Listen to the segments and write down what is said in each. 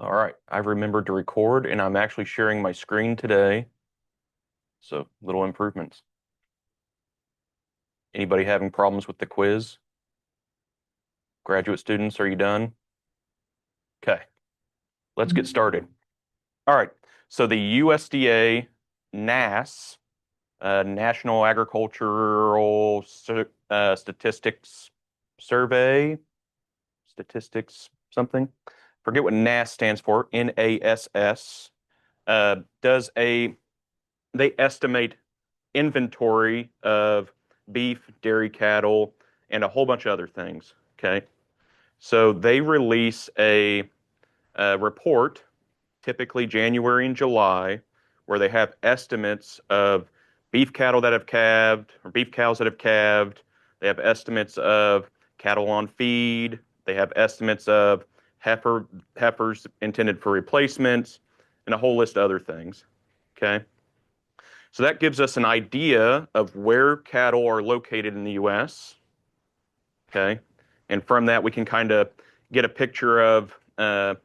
All right, I've remembered to record and I'm actually sharing my screen today. So little improvements. Anybody having problems with the quiz? Graduate students, are you done? Okay, let's get started. All right, so the USDA NAS, National Agricultural Statistics Survey, statistics something. Forget what NAS stands for, NASS, they estimate inventory of beef, dairy cattle, and a whole bunch of other things. Okay. So they release a report, typically January and July, where they have estimates of beef cattle that have calved or beef cows that have calved. They have estimates of cattle on feed. They have estimates of heifers intended for replacements and a whole list of other things. Okay. So that gives us an idea of where cattle are located in the U.S. Okay, and from that we can kind of get a picture of, uh,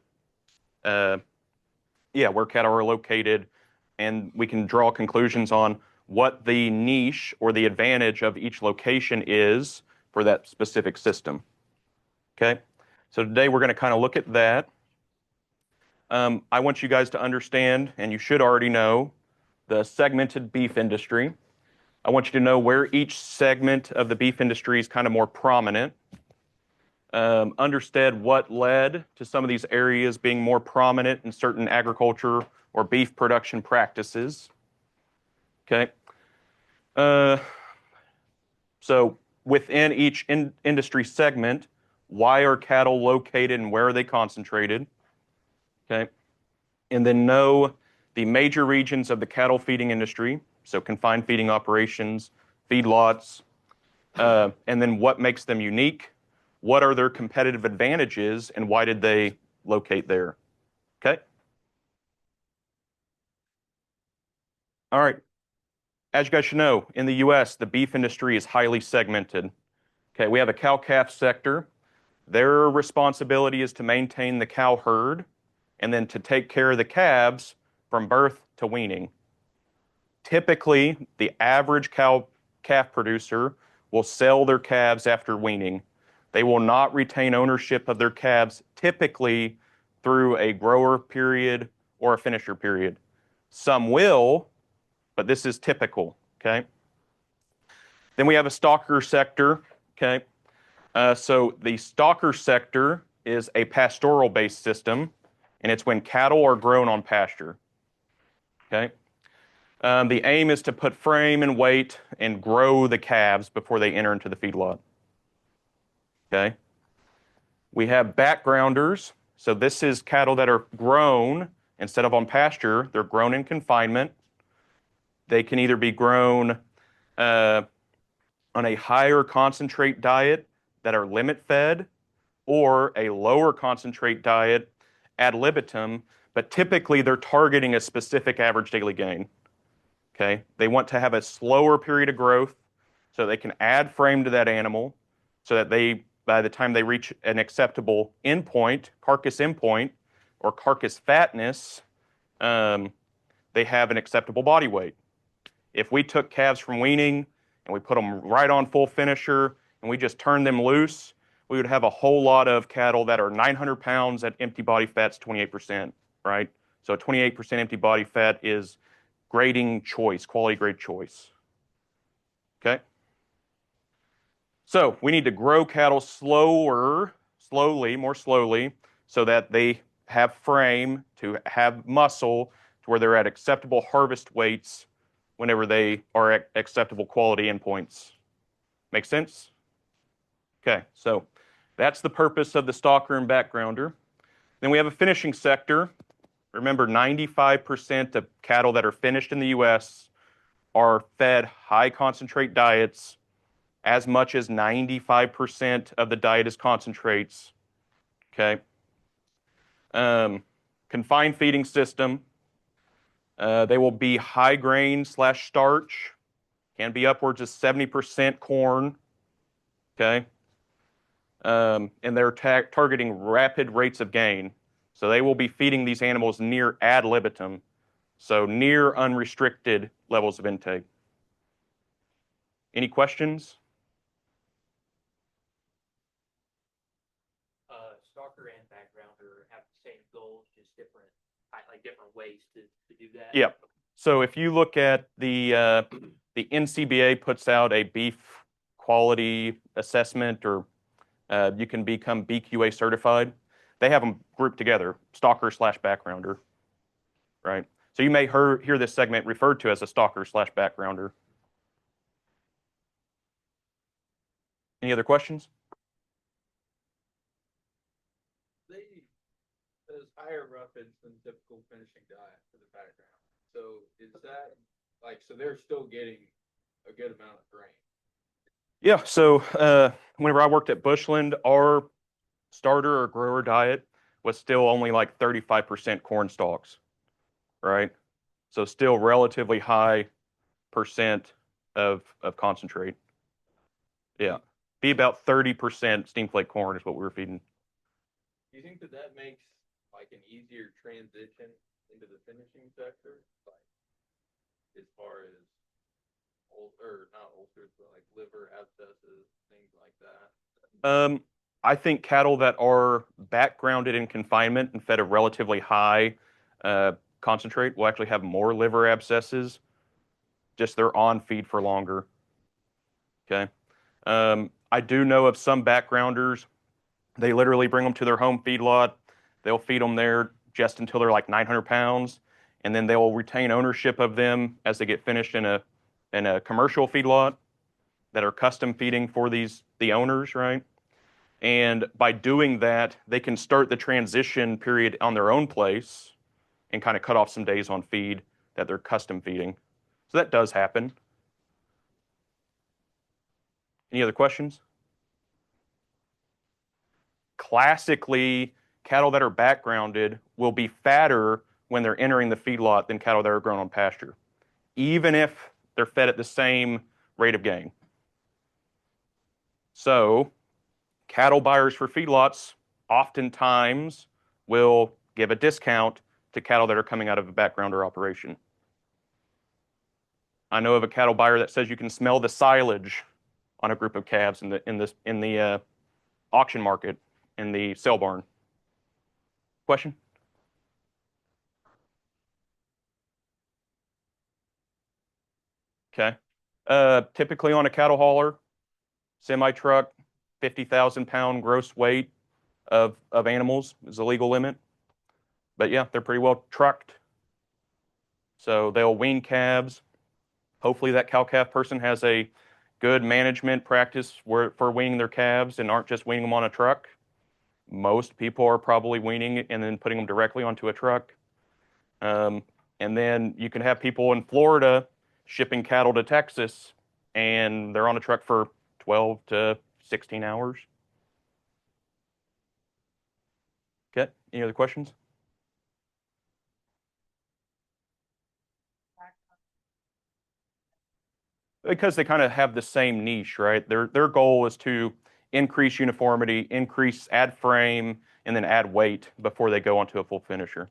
yeah, where cattle are located, and we can draw conclusions on what the niche or the advantage of each location is for that specific system. Okay, so today we're going to kind of look at that. I want you guys to understand, and you should already know, the segmented beef industry. I want you to know where each segment of the beef industry is kind of more prominent. Understand what led to some of these areas being more prominent in certain agriculture or beef production practices. Okay. Uh, so within each industry segment, why are cattle located and where are they concentrated? Okay. And then know the major regions of the cattle feeding industry, so confined feeding operations, feedlots, and then what makes them unique, what are their competitive advantages, and why did they locate there? Okay? All right. As you guys should know, in the US, the beef industry is highly segmented. Okay, we have a cow-calf sector. Their responsibility is to maintain the cow herd and then to take care of the calves from birth to weaning. Typically, the average cow-calf producer will sell their calves after weaning. They will not retain ownership of their calves typically through a grower period or a finisher period. Some will, but this is typical, okay? Then we have a stalker sector, okay? So the stalker sector is a pastoral-based system, and it's when cattle are grown on pasture, okay? The aim is to put frame and weight and grow the calves before they enter into the feedlot, okay? We have backgrounders. So this is cattle that are grown instead of on pasture. They're grown in confinement. They can either be grown on a higher concentrate diet that are limit fed or a lower concentrate diet ad libitum, but typically they're targeting a specific average daily gain. Okay, they want to have a slower period of growth so they can add frame to that animal so that they, by the time they reach an acceptable endpoint, carcass endpoint, or carcass fatness, they have an acceptable body weight. If we took calves from weaning and we put them right on full finisher and we just turned them loose, we would have a whole lot of cattle that are 900 pounds at empty body fat's 28%, right? So 28% empty body fat is grading choice, quality grade choice. Okay? So we need to grow cattle more slowly, so that they have frame to have muscle to where they're at acceptable harvest weights whenever they are at acceptable quality endpoints. Make sense? Okay, so that's the purpose of the stalker and backgrounder. Then we have a finishing sector. Remember, 95% of cattle that are finished in the US are fed high concentrate diets. As much as 95% of the diet is concentrates. Okay. Confined feeding system. They will be high grain / starch. Can be upwards of 70% corn. Okay. And they're targeting rapid rates of gain. So they will be feeding these animals near ad libitum, so near unrestricted levels of intake. Any questions? Stalker and backgrounder have the same goals, just different, like different ways to do that. Yeah. So if you look at the NCBA puts out a beef quality assessment, or you can become BQA certified. They have them grouped together, stalker slash backgrounder, right? So you may hear this segment referred to as a stalker slash backgrounder. Any other questions? They says higher roughage than typical finishing diet for the background. So is that like, so they're still getting a good amount of grain? Yeah. So whenever I worked at Bushland, our starter or grower diet was still only like 35% corn stalks, right? So still relatively high percent of concentrate. Yeah. Be about 30% steam flake corn is what we were feeding. Do you think that that makes like an easier transition into the finishing sector? Like as far as or not ulcers, but like liver abscesses, things like that? I think cattle that are backgrounded in confinement and fed a relatively high concentrate will actually have more liver abscesses. Just they're on feed for longer. Okay. I do know of some backgrounders. They literally bring them to their home feedlot. They'll feed them there just until they're like 900 pounds, and then they'll retain ownership of them as they get finished in a commercial feedlot that are custom feeding for the owners, right? And by doing that, they can start the transition period on their own place and kind of cut off some days on feed that they're custom feeding. So that does happen. Any other questions? Classically, cattle that are backgrounded will be fatter when they're entering the feedlot than cattle that are grown on pasture, even if they're fed at the same rate of gain. So cattle buyers for feedlots oftentimes will give a discount to cattle that are coming out of a backgrounder operation. I know of a cattle buyer that says you can smell the silage on a group of calves in the auction market in the sale barn. Question? Okay. Typically on a cattle hauler, semi truck, 50,000-pound gross weight of animals is the legal limit. But yeah, they're pretty well trucked. So they'll wean calves. Hopefully that cow-calf person has a good management practice for weaning their calves and aren't just weaning them on a truck. Most people are probably weaning and then putting them directly onto a truck. And then you can have people in Florida shipping cattle to Texas, and they're on a truck for 12 to 16 hours. Okay, any other questions? Because they kind of have the same niche, right? Their goal is to increase uniformity, add frame, and then add weight before they go onto a full finisher.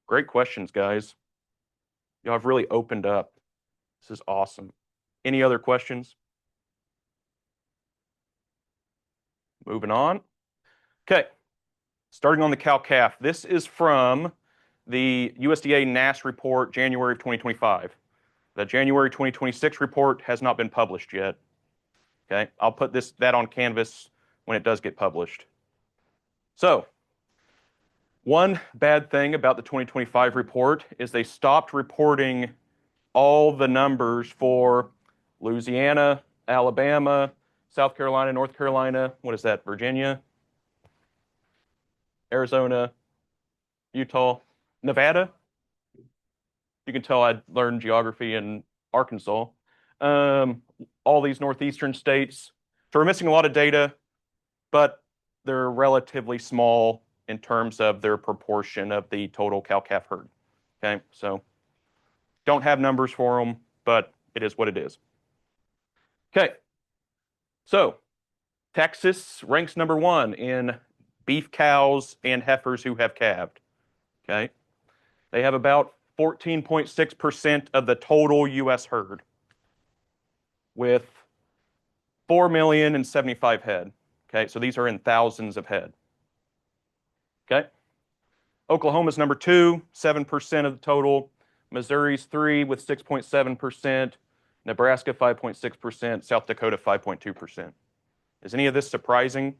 Great questions, guys. Y'all have really opened up. This is awesome. Any other questions? Moving on. Okay, starting on the cow-calf. This is from the USDA NASS report, January of 2025. The January 2026 report has not been published yet. Okay, I'll put that on Canvas when it does get published. So, one bad thing about the 2025 report is they stopped reporting all the numbers for Louisiana, Alabama, South Carolina, North Carolina, what is that, Virginia, Arizona, Utah, Nevada. You can tell I learned geography in Arkansas. All these northeastern states. So we're missing a lot of data, but they're relatively small in terms of their proportion of the total cow-calf herd. Okay, so don't have numbers for them, but it is what it is. Okay, so Texas ranks number 1 in beef cows and heifers who have calved. Okay. They have about 14.6% of the total U.S. herd with 4,075,000 head. Okay. So these are in thousands of head. Okay. Oklahoma's number 2, 7% of the total. Missouri's 3 with 6.7%. Nebraska 5.6%. South Dakota 5.2%. Is any of this surprising?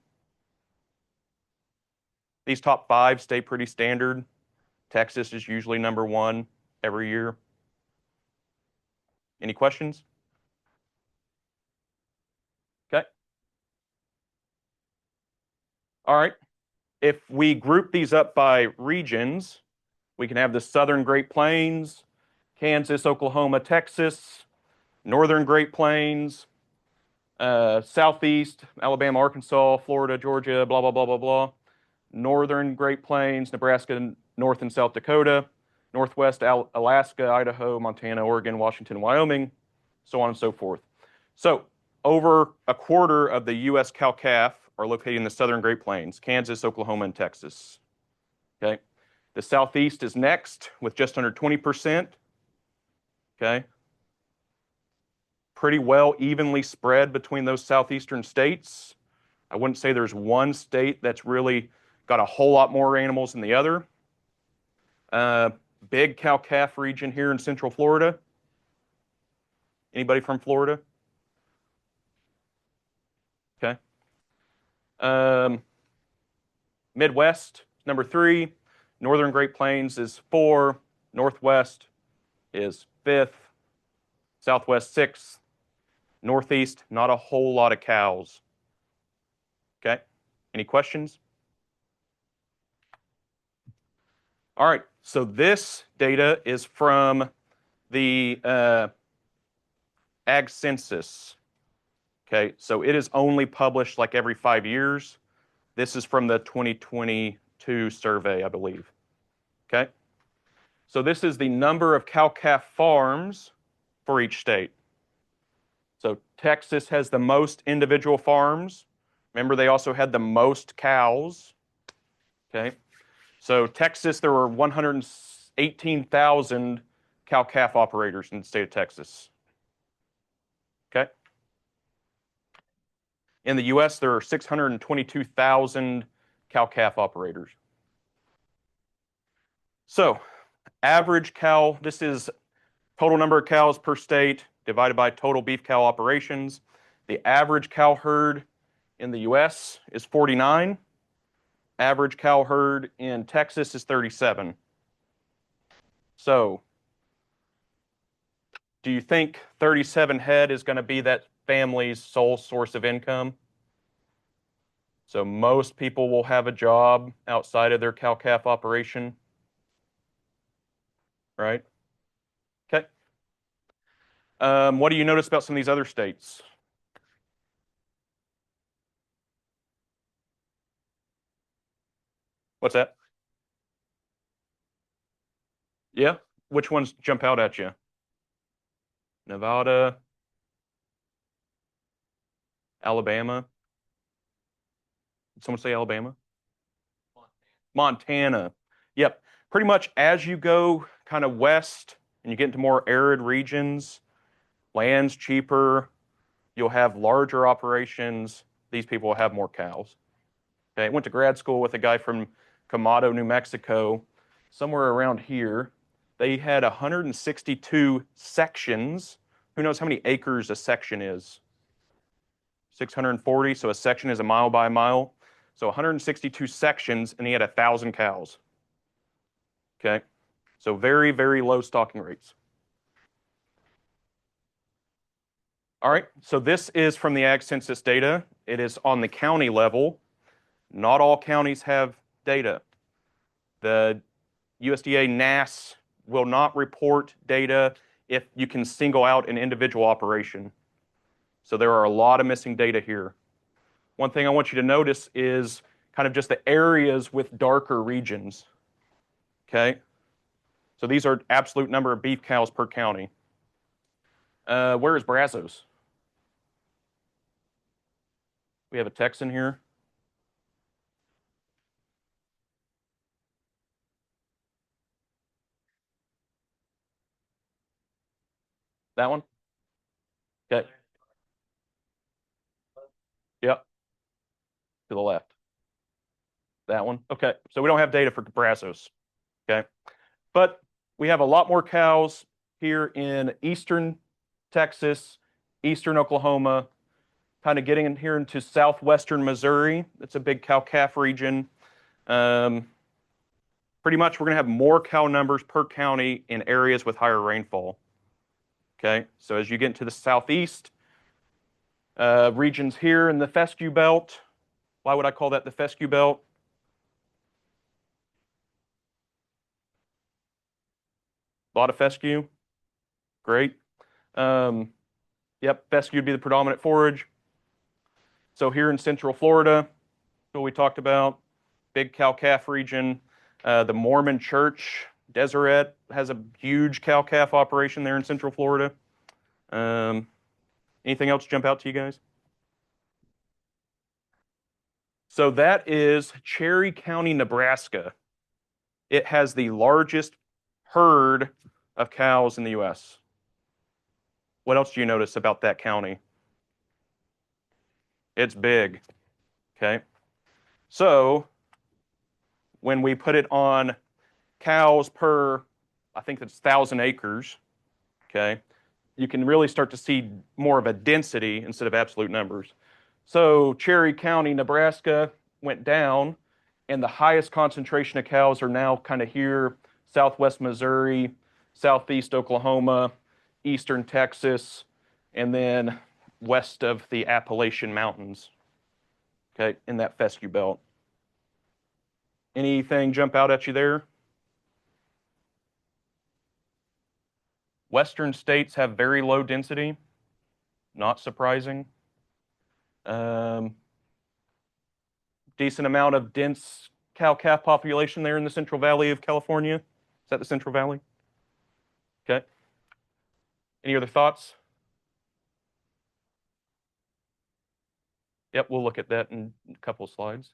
These top 5 stay pretty standard. Texas is usually number 1 every year. Any questions? Okay. All right. If we group these up by regions, we can have the Southern Great Plains, Kansas, Oklahoma, Texas, Northern Great Plains, Southeast, Alabama, Arkansas, Florida, Georgia, blah, blah, blah, blah, blah. Northern Great Plains, Nebraska, North and South Dakota, Northwest, Alaska, Idaho, Montana, Oregon, Washington, Wyoming, so on and so forth. So over a quarter of the U.S. cow-calf are located in the Southern Great Plains, Kansas, Oklahoma, and Texas. Okay. The Southeast is next with just under 20%. Okay. Pretty well evenly spread between those southeastern states. I wouldn't say there's one state that's really got a whole lot more animals than the other. Big cow-calf region here in Central Florida. Anybody from Florida? Okay. Midwest, number 3. Northern Great Plains is 4. Northwest is 5th. Southwest 6th. Northeast, not a whole lot of cows. Okay. Any questions? All right. So this data is from the Ag Census. Okay. So it is only published like every 5 years. This is from the 2022 survey, I believe. Okay. So this is the number of cow-calf farms for each state. So Texas has the most individual farms. Remember, they also had the most cows. Okay. So Texas, there were 118,000 cow-calf operators in the state of Texas. Okay. In the U.S., there are 622,000 cow-calf operators. So average cow, this is total number of cows per state divided by total beef cow operations. The average cow herd in the U.S. is 49. Average cow herd in Texas is 37. So, do you think 37 head is going to be that family's sole source of income? So most people will have a job outside of their cow-calf operation, right? Okay. What do you notice about some of these other states? What's that? Yeah? Which ones jump out at you? Nevada, Alabama. Did someone say Alabama? Montana. Yep. Pretty much as you go kind of west and you get into more arid regions, land's cheaper, you'll have larger operations. These people will have more cows. Okay, I went to grad school with a guy from Camado, New Mexico, somewhere around here. They had 162 sections. Who knows how many acres a section is? 640, so a section is a mile by a mile. So 162 sections, and he had 1,000 cows. Okay, so very, very low stocking rates. All right, so this is from the Ag Census data. It is on the county level. Not all counties have data. The USDA NASS will not report data if you can single out an individual operation. So there are a lot of missing data here. One thing I want you to notice is kind of just the areas with darker regions. Okay? So these are absolute number of beef cows per county. Where is Brazos? We have a Texan here. That one? Okay. Yep. To the left. That one. Okay. So we don't have data for Brazos. Okay. But we have a lot more cows here in eastern Texas, eastern Oklahoma, kind of getting in here into southwestern Missouri. It's a big cow-calf region. Pretty much we're going to have more cow numbers per county in areas with higher rainfall. Okay, so as you get into the southeast regions here in the fescue belt, why would I call that the fescue belt? A lot of fescue. Great. Yep, fescue would be the predominant forage. So here in central Florida, what we talked about, big cow-calf region. The Mormon Church, Deseret, has a huge cow-calf operation there in central Florida. Anything else jump out to you guys? So that is Cherry County, Nebraska. It has the largest herd of cows in the U.S. What else do you notice about that county? It's big. Okay. So when we put it on cows per, I think it's 1,000 acres, okay, you can really start to see more of a density instead of absolute numbers. So Cherry County, Nebraska went down, and the highest concentration of cows are now kind of here, southwest Missouri, southeast Oklahoma, eastern Texas, and then west of the Appalachian Mountains, okay, in that fescue belt. Anything jump out at you there? Western states have very low density, not surprising. Decent amount of dense cow-calf population there in the Central Valley of California. Is that the Central Valley? Okay. Any other thoughts? Yep, we'll look at that in a couple of slides.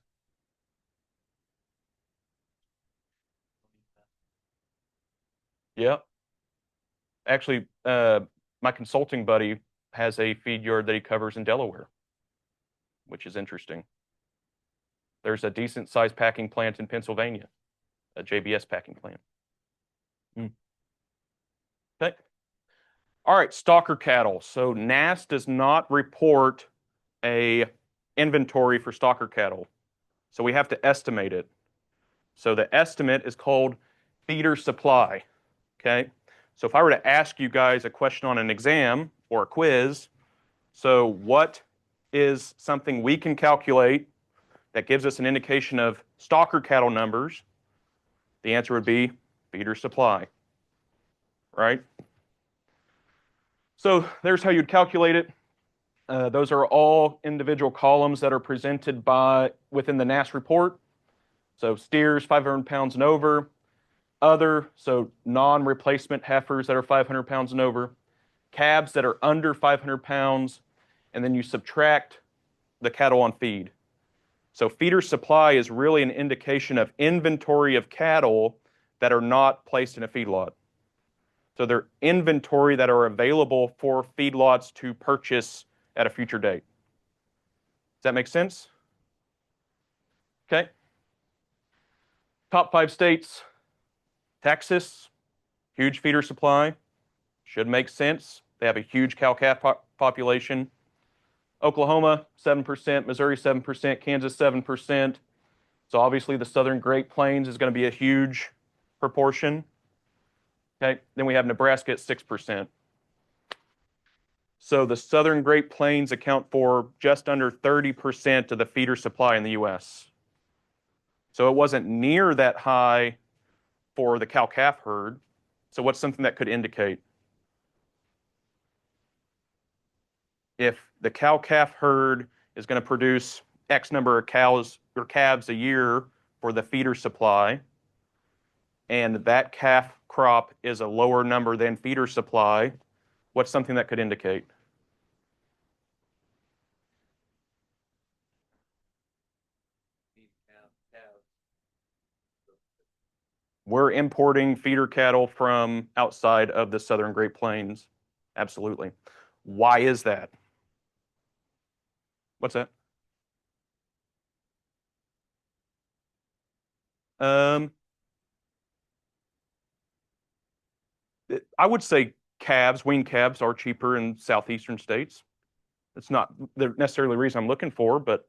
Yep. Actually, my consulting buddy has a feed yard that he covers in Delaware, which is interesting. There's a decent sized packing plant in Pennsylvania, a JBS packing plant. Okay. All right, stalker cattle. So NASS does not report a inventory for stalker cattle. So we have to estimate it. So the estimate is called feeder supply. Okay. So if I were to ask you guys a question on an exam or a quiz, so what is something we can calculate that gives us an indication of stalker cattle numbers? The answer would be feeder supply, right? So there's how you'd calculate it. Those are all individual columns that are presented within the NASS report. So steers, 500 pounds and over. Other, so non-replacement heifers that are 500 pounds and over. Calves that are under 500 pounds. And then you subtract the cattle on feed. So feeder supply is really an indication of inventory of cattle that are not placed in a feedlot. So they're inventory that are available for feedlots to purchase at a future date. Does that make sense? Okay. Top 5 states. Texas, huge feeder supply. Should make sense. They have a huge cow-calf population. Oklahoma, 7%. Missouri, 7%. Kansas, 7%. So obviously the southern Great Plains is going to be a huge proportion. Okay. Then we have Nebraska at 6%. So the southern Great Plains account for just under 30% of the feeder supply in the U.S. So it wasn't near that high for the cow-calf herd. So what's something that could indicate? If the cow-calf herd is going to produce X number of cows or calves a year for the feeder supply, and that calf crop is a lower number than feeder supply, what's something that could indicate? We're importing feeder cattle from outside of the Southern Great Plains. Absolutely. Why is that? What's that? Um, I would say calves, weaned calves are cheaper in southeastern states. It's not the necessarily reason I'm looking for, but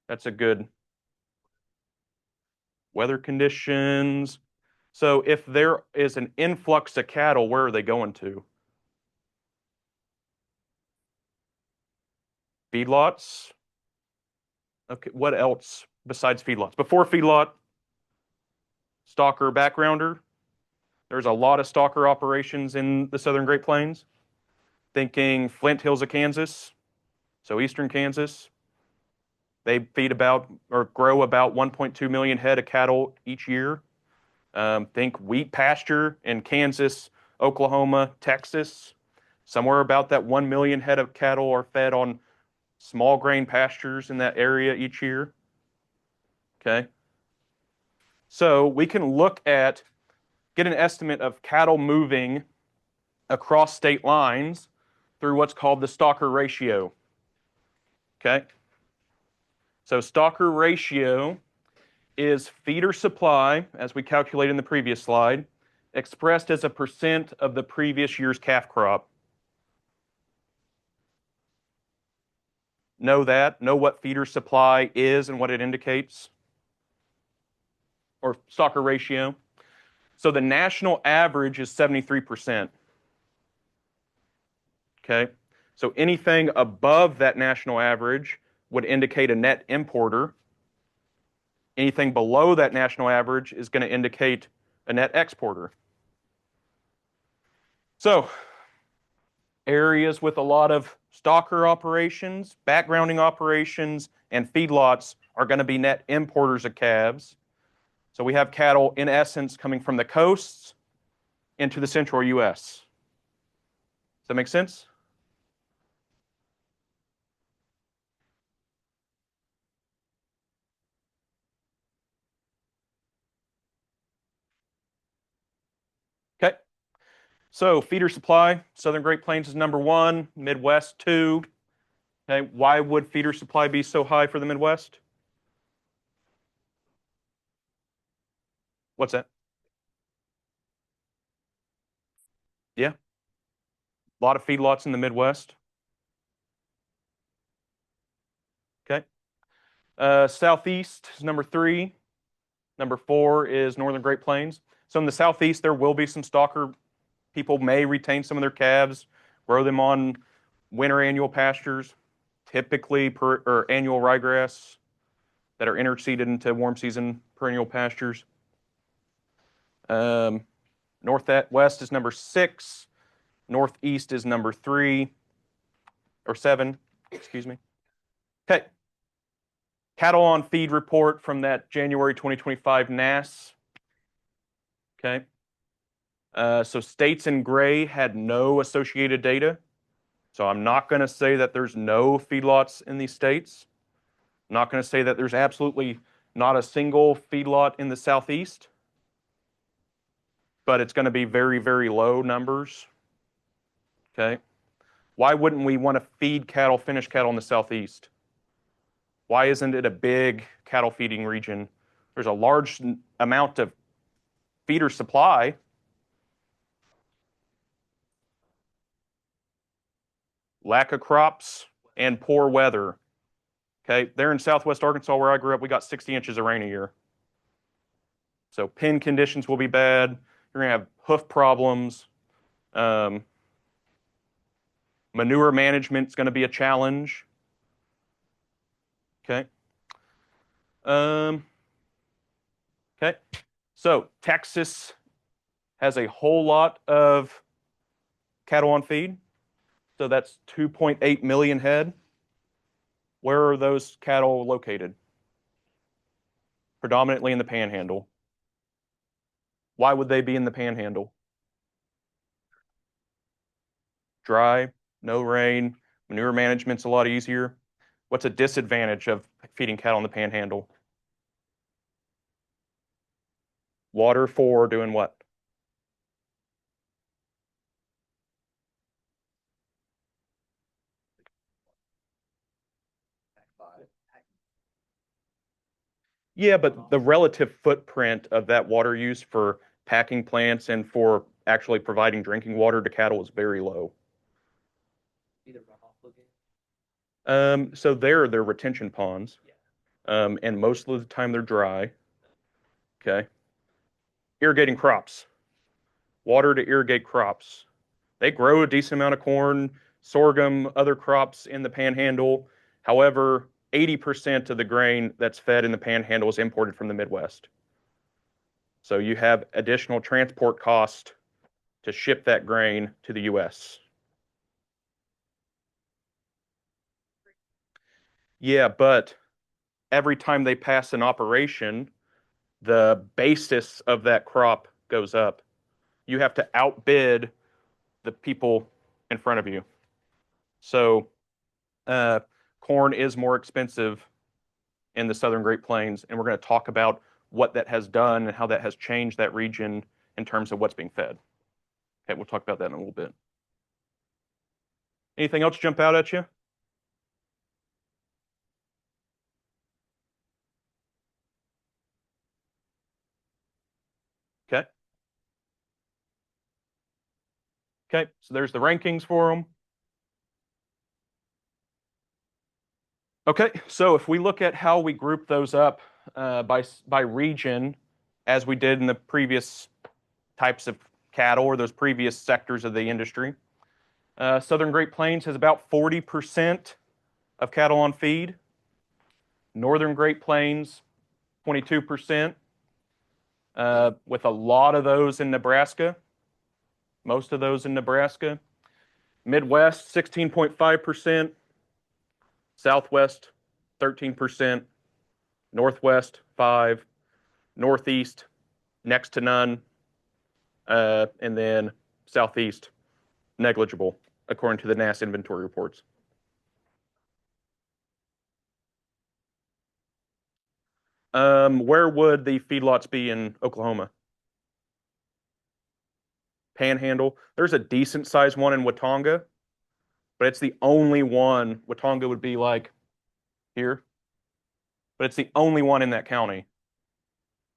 that's a good weather conditions. So if there is an influx of cattle, where are they going to? Feedlots? Okay, what else besides feedlots? Before feedlot, stalker backgrounder. There's a lot of stalker operations in the Southern Great Plains. Thinking Flint Hills of Kansas, so eastern Kansas. They feed about or grow about 1.2 million head of cattle each year. Think wheat pasture in Kansas, Oklahoma, Texas. Somewhere about that 1 million head of cattle are fed on small grain pastures in that area each year. Okay. So we can get an estimate of cattle moving across state lines through what's called the stalker ratio. Okay. So stalker ratio is feeder supply, as we calculated in the previous slide, expressed as a percent of the previous year's calf crop. Know that? Know what feeder supply is and what it indicates? Or stalker ratio? So the national average is 73%. Okay? So anything above that national average would indicate a net importer. Anything below that national average is going to indicate a net exporter. So areas with a lot of stalker operations, backgrounding operations, and feedlots are going to be net importers of calves. So we have cattle, in essence, coming from the coasts into the central U.S. Does that make sense? Okay. So feeder supply, Southern Great Plains is number one, Midwest two. Okay. Why would feeder supply be so high for the Midwest? What's that? Yeah. A lot of feedlots in the Midwest. Okay. Southeast is number three. Number four is Northern Great Plains. So in the Southeast, there will be some stalker. People may retain some of their calves, grow them on winter annual pastures, typically or annual ryegrass that are interseeded into warm season perennial pastures. Northwest is number six. Northeast is number three or seven. Excuse me. Okay. Cattle on feed report from that January 2025 NASS. Okay. So states in gray had no associated data. So I'm not going to say that there's no feedlots in these states. I'm not going to say that there's absolutely not a single feedlot in the Southeast, but it's going to be very, very low numbers. Okay. Why wouldn't we want to feed cattle, finished cattle in the Southeast? Why isn't it a big cattle feeding region? There's a large amount of feeder supply. Lack of crops and poor weather. Okay, there in southwest Arkansas where I grew up, we got 60 inches of rain a year. So pen conditions will be bad. You're gonna have hoof problems. Manure management is gonna be a challenge. Okay. Okay. So Texas has a whole lot of cattle on feed. So that's 2.8 million head. Where are those cattle located? Predominantly in the Panhandle. Why would they be in the Panhandle? Dry, no rain, manure management's a lot easier. What's a disadvantage of feeding cattle in the Panhandle? Water for doing what? Yeah, but the relative footprint of that water use for packing plants and for actually providing drinking water to cattle is very low. Either runoff lagoon. So they're retention ponds, Yeah. and most of the time they're dry. Okay. Irrigating crops, water to irrigate crops. They grow a decent amount of corn, sorghum, other crops in the panhandle. However, 80% of the grain that's fed in the panhandle is imported from the Midwest. So you have additional transport cost to ship that grain to the US. Yeah, but every time they pass an operation, the basis of that crop goes up. You have to outbid the people in front of you. So uh, corn is more expensive in the Southern Great Plains, and we're going to talk about what that has done and how that has changed that region in terms of what's being fed. Okay, we'll talk about that in a little bit. Anything else jump out at you? Okay. Okay, so there's the rankings for them. Okay, so if we look at how we group those up by region, as we did in the previous types of cattle or those previous sectors of the industry, Southern Great Plains has about 40% of cattle on feed. Northern Great Plains, 22%, with a lot of those in Nebraska, most of those in Nebraska. Midwest, 16.5%. Southwest, 13%. Northwest, 5. Northeast, next to none. And then Southeast, negligible, according to the NASS inventory reports. Where would the feedlots be in Oklahoma? Panhandle. There's a decent sized one in Watonga, but it's the only one. Watonga would be like here, but it's the only one in that county.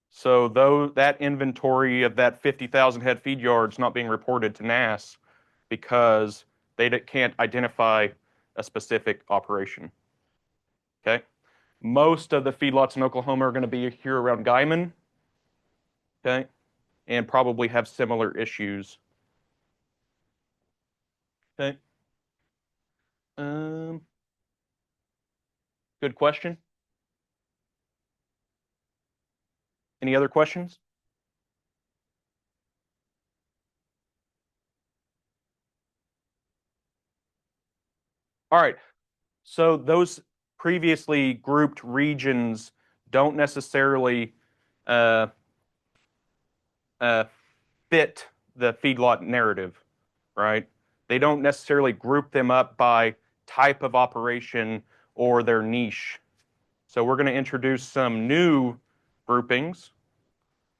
So though that inventory of that 50,000 head feed yards not being reported to NASS because they can't identify a specific operation. Okay. Most of the feedlots in Oklahoma are going to be here around Guyman. Okay. And probably have similar issues. Okay. Um, Good question. Any other questions? All right. So those previously grouped regions don't necessarily uh, uh, fit the feedlot narrative, right? They don't necessarily group them up by type of operation or their niche. So we're going to introduce some new groupings.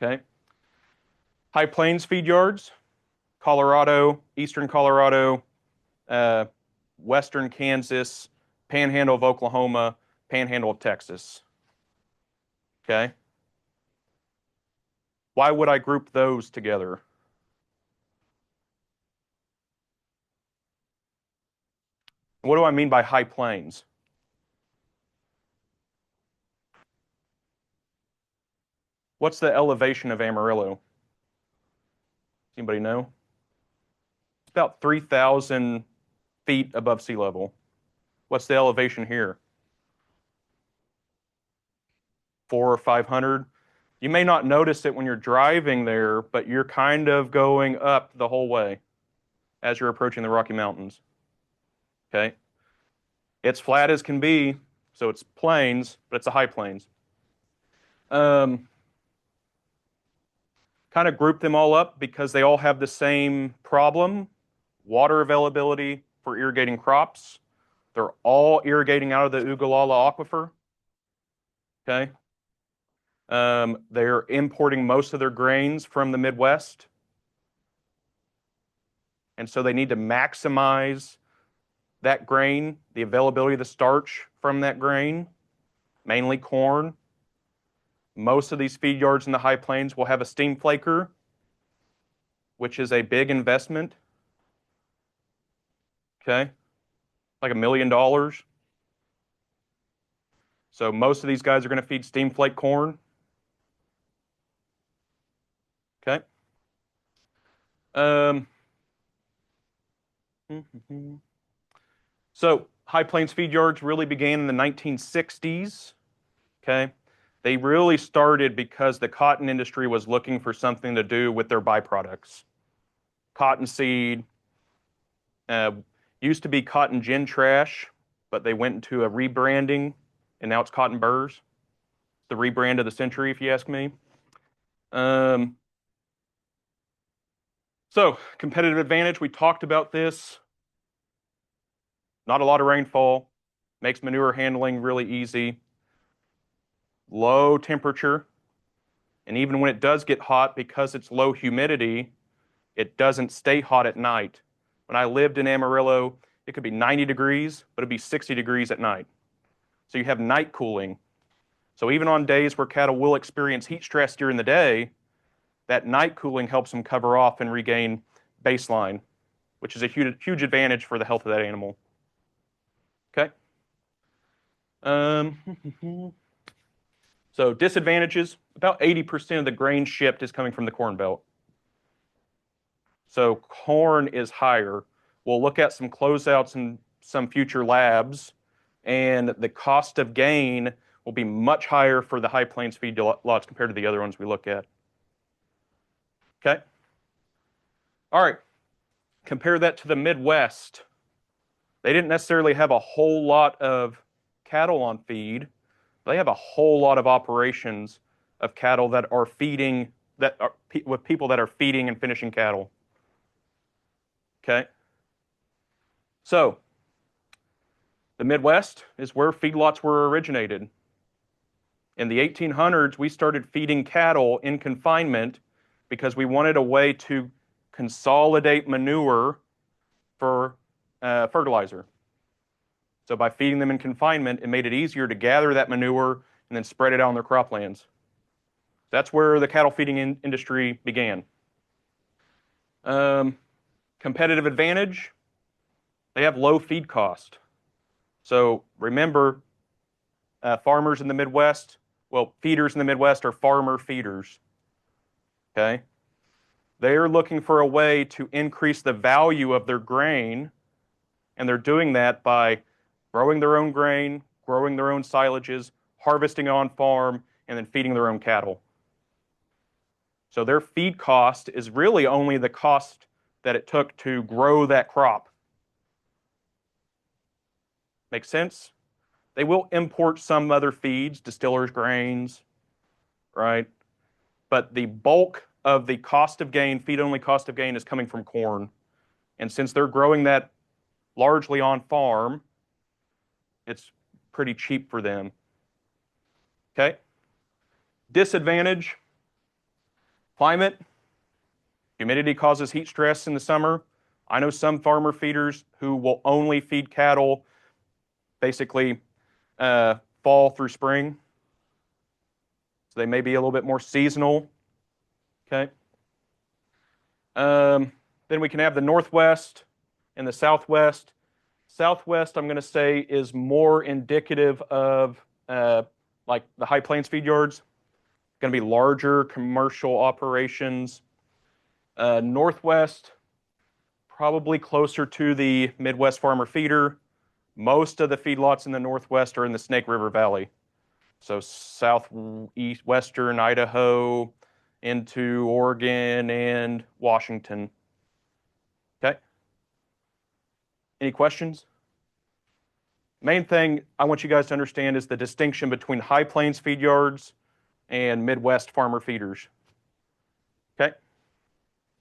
Okay. High Plains feed yards, Colorado, Eastern Colorado, uh, Western Kansas, Panhandle of Oklahoma, Panhandle of Texas. Okay. Why would I group those together? What do I mean by high plains? What's the elevation of Amarillo? Anybody know? It's about 3,000 feet above sea level. What's the elevation here? 400 or 500. You may not notice it when you're driving there, but you're kind of going up the whole way as you're approaching the Rocky Mountains. Okay. It's flat as can be, so it's plains, but it's a high plains. Um, Kind of group them all up because they all have the same problem, water availability for irrigating crops. They're all irrigating out of the Ogallala Aquifer. Okay. They're importing most of their grains from the Midwest. And so they need to maximize that grain, the availability of the starch from that grain, mainly corn. Most of these feed yards in the high plains will have a steam flaker, which is a big investment. Okay, like $1 million. So most of these guys are going to feed steam flake corn. Okay. Um, so high plains feed yards really began in the 1960s. Okay. They really started because the cotton industry was looking for something to do with their byproducts. Cottonseed used to be cotton gin trash, but they went into a rebranding, and now it's cotton burrs. The rebrand of the century, if you ask me. So competitive advantage, we talked about this. Not a lot of rainfall, makes manure handling really easy. Low temperature, and even when it does get hot, because it's low humidity, it doesn't stay hot at night. When I lived in Amarillo, it could be 90 degrees, but it'd be 60 degrees at night. So you have night cooling. So even on days where cattle will experience heat stress during the day, that night cooling helps them cover off and regain baseline, which is a huge advantage for the health of that animal. Okay. So disadvantages, about 80% of the grain shipped is coming from the Corn Belt. So corn is higher. We'll look at some closeouts in some future labs, and the cost of gain will be much higher for the high plains feed lots compared to the other ones we look at. Okay? All right. Compare that to the Midwest. They didn't necessarily have a whole lot of cattle on feed. They have a whole lot of operations of cattle that are feeding, that are with people that are feeding and finishing cattle. Okay? So, the Midwest is where feedlots were originated. In the 1800s, we started feeding cattle in confinement because we wanted a way to consolidate manure for fertilizer. So by feeding them in confinement, it made it easier to gather that manure and then spread it out on their croplands. That's where the cattle feeding industry began. Competitive advantage, they have low feed cost. So remember, farmers in the Midwest, well, feeders in the Midwest are farmer feeders. Okay? They're looking for a way to increase the value of their grain, and they're doing that by growing their own grain, growing their own silages, harvesting on farm, and then feeding their own cattle. So their feed cost is really only the cost that it took to grow that crop. Make sense? They will import some other feeds, distillers' grains, right? But the bulk of the cost of gain, feed-only cost of gain, is coming from corn. And since they're growing that largely on farm, it's pretty cheap for them. Okay? Disadvantage, climate. Humidity causes heat stress in the summer. I know some farmer feeders who will only feed cattle basically fall through spring. So they may be a little bit more seasonal. Okay. Then we can have the Northwest and the Southwest. Southwest, I'm going to say, is more indicative of like the high plains feed yards. Going to be larger commercial operations. Northwest, probably closer to the Midwest farmer feeder. Most of the feedlots in the Northwest are in the Snake River Valley. So southeast, western Idaho into Oregon and Washington. Okay. Any questions? Main thing I want you guys to understand is the distinction between high plains feed yards and Midwest farmer feeders. Okay.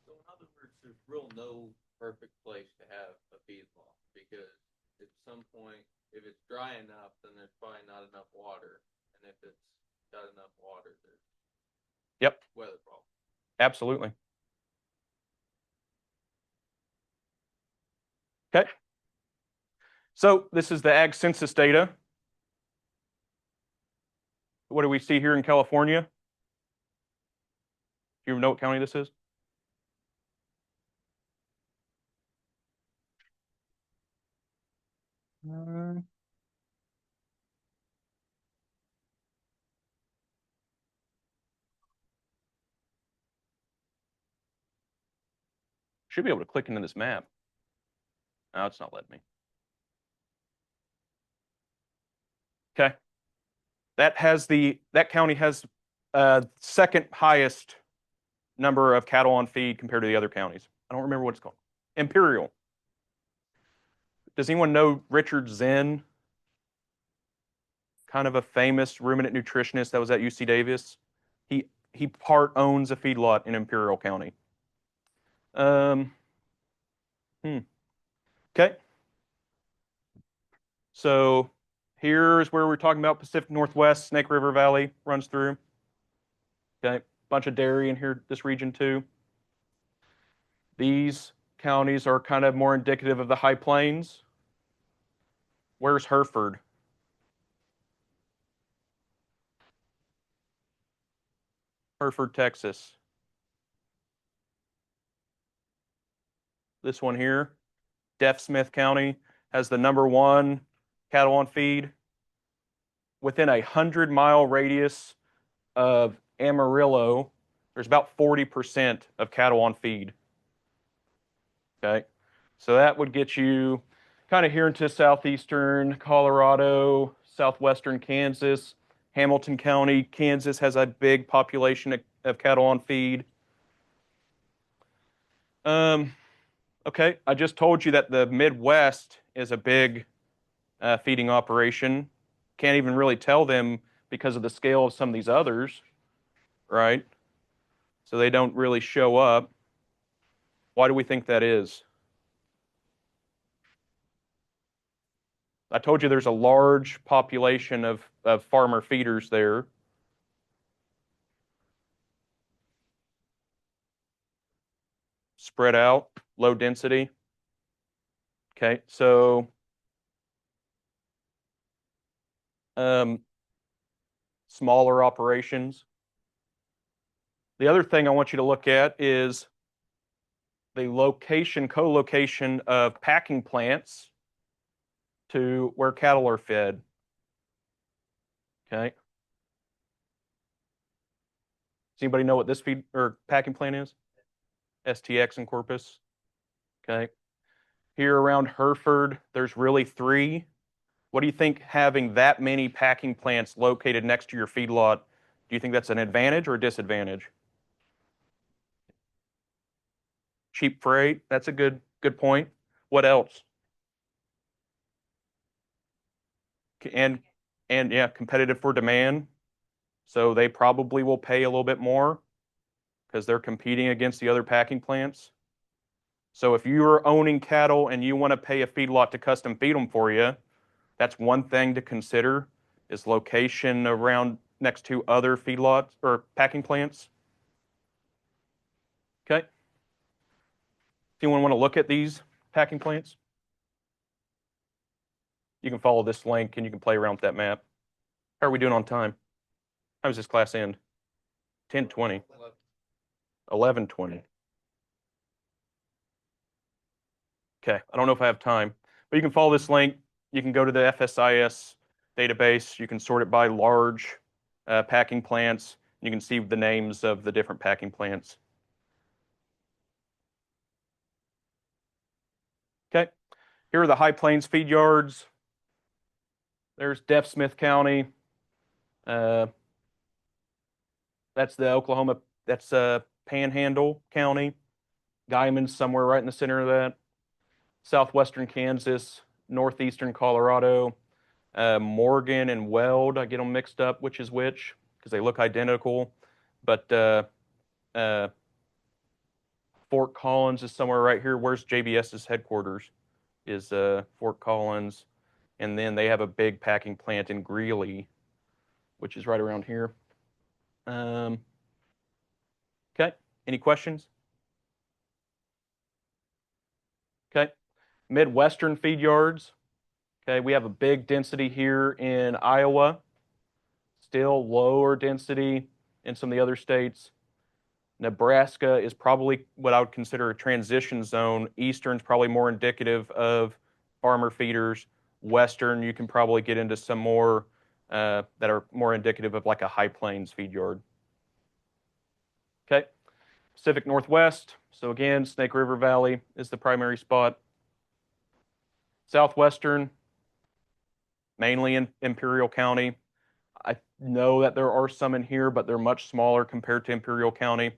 So in other words, there's real no perfect place to have a feedlot because at some point, if it's dry enough, then there's probably not enough water, and if it's got enough water, there's Yep, weather problems. absolutely. Okay. So this is the ag census data. What do we see here in California? Do you know what county this is? Uh, Should be able to click into this map. No, it's not letting me. Okay. That county has second highest number of cattle on feed compared to the other counties. I don't remember what it's called. Imperial. Does anyone know Richard Zinn? Kind of a famous ruminant nutritionist that was at UC Davis. He part owns a feedlot in Imperial County. Um, Okay. So here's where we're talking about Pacific Northwest, Snake River Valley runs through. Okay. Bunch of dairy in here, this region too. These counties are kind of more indicative of the high plains. Where's Hereford? Hereford, Texas. This one here, Smith County, has the #1 cattle on feed. Within a 100-mile radius of Amarillo, there's about 40% of cattle on feed. Okay. So that would get you kind of here into southeastern Colorado, southwestern Kansas. Hamilton County, Kansas has a big population of cattle on feed. Okay, I just told you that the Midwest is a big feeding operation. Can't even really tell them because of the scale of some of these others, right? So they don't really show up. Why do we think that is? I told you there's a large population of farmer feeders there. Spread out, low density. Okay, so um, smaller operations. The other thing I want you to look at is the co-location of packing plants to where cattle are fed. Okay. Does anybody know what this feed or packing plant is? STX in Corpus. Okay. Here around Hereford, there's really 3. What do you think having that many packing plants located next to your feedlot? Do you think that's an advantage or a disadvantage? Cheap freight, that's a good point. What else? And and yeah, competitive for demand. So they probably will pay a little bit more because they're competing against the other packing plants. So if you're owning cattle and you want to pay a feedlot to custom feed them for you, that's one thing to consider is location around next to other feedlots or packing plants. Okay. If anyone want to look at these packing plants, you can follow this link and you can play around with that map. How are we doing on time? How does this class end? 10:20, 11:20. Okay, I don't know if I have time, but you can follow this link. You can go to the FSIS database. You can sort it by large packing plants. You can see the names of the different packing plants. Okay, here are the High Plains feed yards. There's Smith County. Uh, that's the Oklahoma. That's Panhandle County. Guyman's somewhere right in the center of that. Southwestern Kansas, northeastern Colorado, Morgan and Weld. I get them mixed up, which is which, because they look identical. But uh, Fort Collins is somewhere right here. Where's JBS's headquarters? Is Fort Collins. And then they have a big packing plant in Greeley, which is right around here. Okay, any questions? Okay, Midwestern feed yards. Okay, we have a big density here in Iowa, still lower density in some of the other states. Nebraska is probably what I would consider a transition zone. Eastern's probably more indicative of farmer feeders. Western, you can probably get into some more that are more indicative of like a high plains feed yard. Okay, Pacific Northwest. So again, Snake River Valley is the primary spot. Southwestern, mainly in Imperial County. I know that there are some in here, but they're much smaller compared to Imperial County.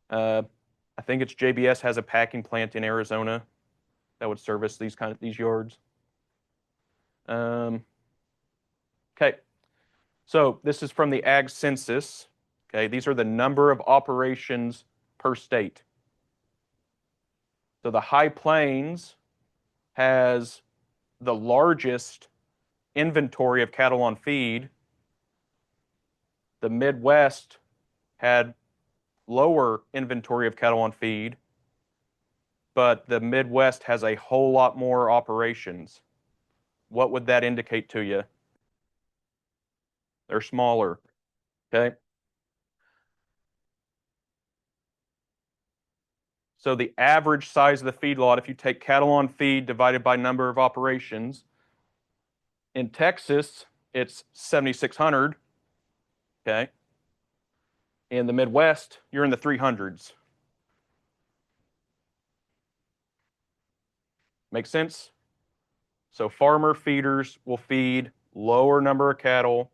I think it's JBS has a packing plant in Arizona that would service these yards. Okay, so this is from the Ag Census. Okay, these are the number of operations per state. So the High Plains has the largest inventory of cattle on feed. The Midwest had lower inventory of cattle on feed, but the Midwest has a whole lot more operations. What would that indicate to you? They're smaller. Okay. So the average size of the feedlot, if you take cattle on feed divided by number of operations, in Texas, it's 7,600. Okay. In the Midwest, you're in the 300s. Make sense? So farmer feeders will feed lower number of cattle.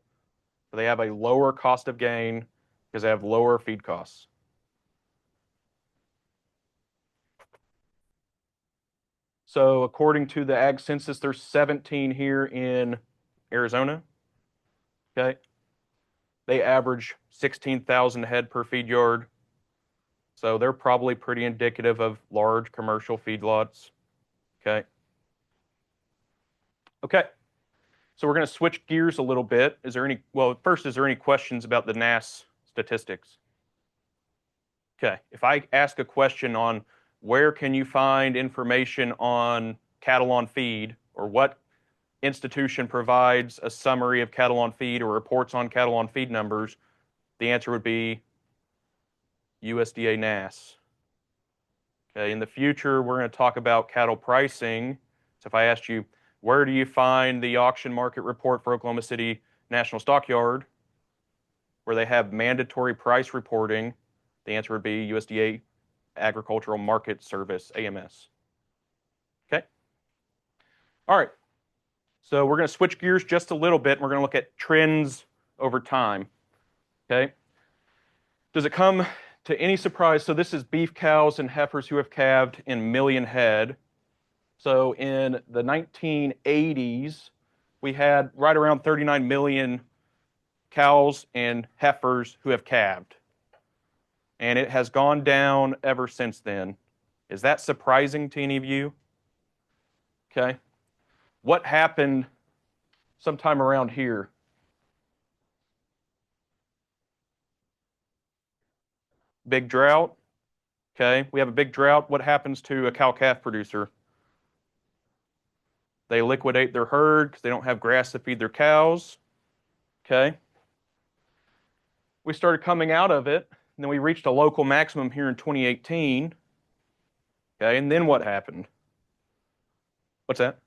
So they have a lower cost of gain because they have lower feed costs. So according to the Ag Census, there's 17 here in Arizona. Okay. They average 16,000 head per feed yard. So they're probably pretty indicative of large commercial feedlots. Okay. Okay. So we're going to switch gears a little bit. First, is there any questions about the NASS statistics? Okay. If I ask a question on where can you find information on cattle on feed, or what institution provides a summary of cattle on feed or reports on cattle on feed numbers, the answer would be USDA NASS. Okay, in the future, we're going to talk about cattle pricing. So if I asked you, where do you find the auction market report for Oklahoma City National Stockyard, where they have mandatory price reporting, the answer would be USDA Agricultural Market Service, AMS. Okay. All right. So we're going to switch gears just a little bit, and we're going to look at trends over time. Okay. Does it come to any surprise? So this is beef cows and heifers who have calved in million head. So in the 1980s, we had right around 39 million cows and heifers who have calved. And it has gone down ever since then. Is that surprising to any of you? Okay. What happened sometime around here? Big drought. Okay. We have a big drought. What happens to a cow-calf producer? They liquidate their herd because they don't have grass to feed their cows. Okay. We started coming out of it, and then we reached a local maximum here in 2018. Okay, and then what happened? What's that?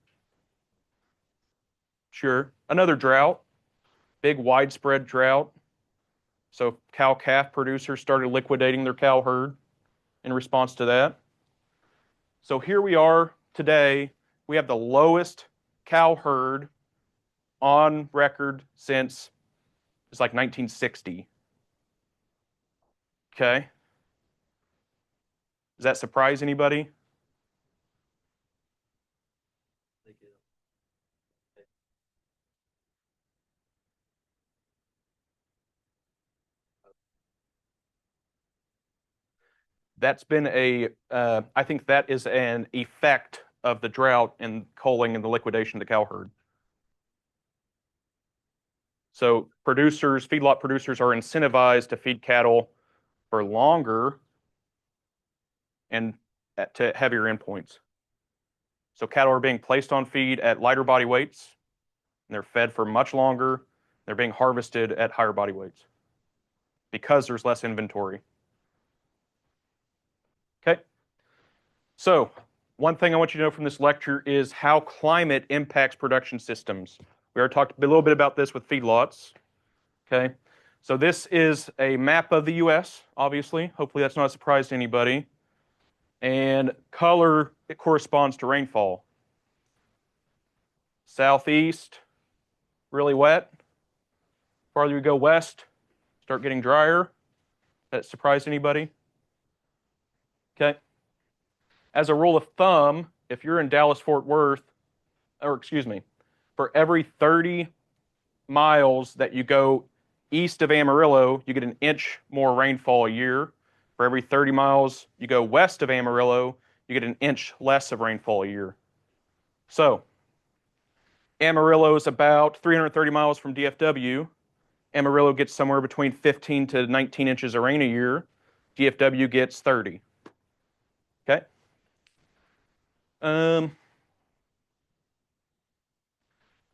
Sure. Another drought, big widespread drought. So cow-calf producers started liquidating their cow herd in response to that. So here we are today. We have the lowest cow herd on record since it's like 1960. Okay. Does that surprise anybody? That's been I think that is an effect of the drought and culling and the liquidation of the cow herd. So producers, feedlot producers are incentivized to feed cattle for longer and to heavier endpoints. So cattle are being placed on feed at lighter body weights, and they're fed for much longer. They're being harvested at higher body weights because there's less inventory. Okay. So one thing I want you to know from this lecture is how climate impacts production systems. We already talked a little bit about this with feedlots. Okay. So this is a map of the US, obviously. Hopefully that's not a surprise to anybody. And color, it corresponds to rainfall. Southeast, really wet. Farther you go west, start getting drier. That surprised anybody? Okay. As a rule of thumb, if you're in Dallas-Fort Worth, or excuse me, for every 30 miles that you go east of Amarillo, you get an inch more rainfall a year. For every 30 miles you go west of Amarillo, you get an inch less of rainfall a year. So, Amarillo is about 330 miles from DFW. Amarillo gets somewhere between 15 to 19 inches of rain a year. DFW gets 30. Okay?